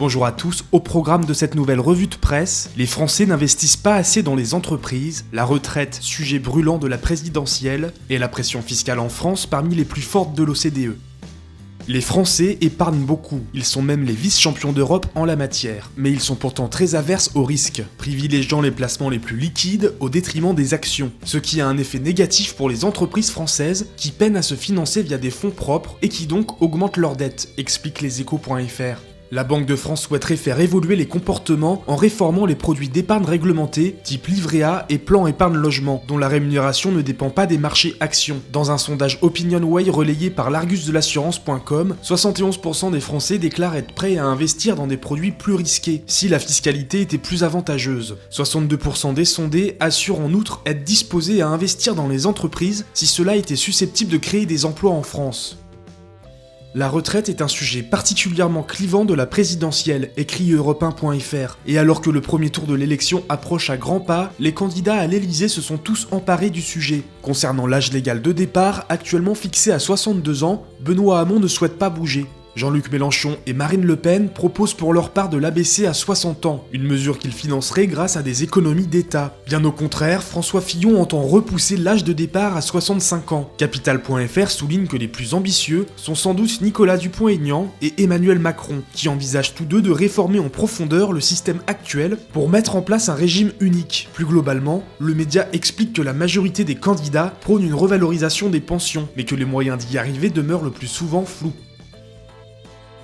Bonjour à tous, au programme de cette nouvelle revue de presse, les Français n'investissent pas assez dans les entreprises, la retraite, sujet brûlant de la présidentielle, et la pression fiscale en France parmi les plus fortes de l'OCDE. Les Français épargnent beaucoup, ils sont même les vice-champions d'Europe en la matière, mais ils sont pourtant très averses au risque, privilégiant les placements les plus liquides au détriment des actions, ce qui a un effet négatif pour les entreprises françaises qui peinent à se financer via des fonds propres et qui donc augmentent leurs dettes, explique leséchos.fr. La Banque de France souhaiterait faire évoluer les comportements en réformant les produits d'épargne réglementés, type livret A et plan épargne logement, dont la rémunération ne dépend pas des marchés actions. Dans un sondage OpinionWay relayé par l'Argusdelassurance.com, 71% des Français déclarent être prêts à investir dans des produits plus risqués, si la fiscalité était plus avantageuse. 62% des sondés assurent en outre être disposés à investir dans les entreprises si cela était susceptible de créer des emplois en France. La retraite est un sujet particulièrement clivant de la présidentielle, écrit Europe1.fr, et alors que le premier tour de l'élection approche à grands pas, les candidats à l'Elysée se sont tous emparés du sujet. Concernant l'âge légal de départ, actuellement fixé à 62 ans, Benoît Hamon ne souhaite pas bouger. Jean-Luc Mélenchon et Marine Le Pen proposent pour leur part de l'abaisser à 60 ans, une mesure qu'ils financeraient grâce à des économies d'État. Bien au contraire, François Fillon entend repousser l'âge de départ à 65 ans. Capital.fr souligne que les plus ambitieux sont sans doute Nicolas Dupont-Aignan et Emmanuel Macron, qui envisagent tous deux de réformer en profondeur le système actuel pour mettre en place un régime unique. Plus globalement, le média explique que la majorité des candidats prônent une revalorisation des pensions, mais que les moyens d'y arriver demeurent le plus souvent flous.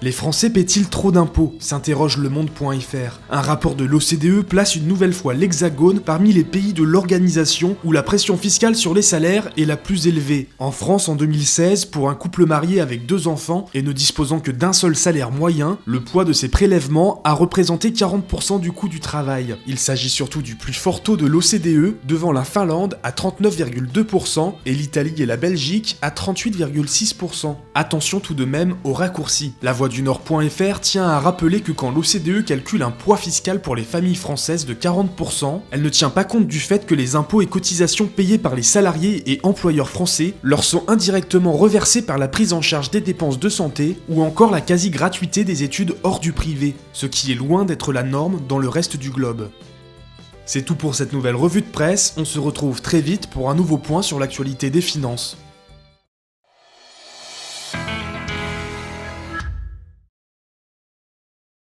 Les Français paient-ils trop d'impôts ? S'interroge lemonde.fr. Un rapport de l'OCDE place une nouvelle fois l'Hexagone parmi les pays de l'organisation où la pression fiscale sur les salaires est la plus élevée. En France, en 2016, pour un couple marié avec 2 enfants et ne disposant que d'un seul salaire moyen, le poids de ces prélèvements a représenté 40% du coût du travail. Il s'agit surtout du plus fort taux de l'OCDE, devant la Finlande à 39,2% et l'Italie et la Belgique à 38,6%. Attention tout de même aux raccourcis. La Voix du Nord.fr tient à rappeler que quand l'OCDE calcule un poids fiscal pour les familles françaises de 40%, elle ne tient pas compte du fait que les impôts et cotisations payés par les salariés et employeurs français leur sont indirectement reversés par la prise en charge des dépenses de santé ou encore la quasi-gratuité des études hors du privé, ce qui est loin d'être la norme dans le reste du globe. C'est tout pour cette nouvelle revue de presse, on se retrouve très vite pour un nouveau point sur l'actualité des finances.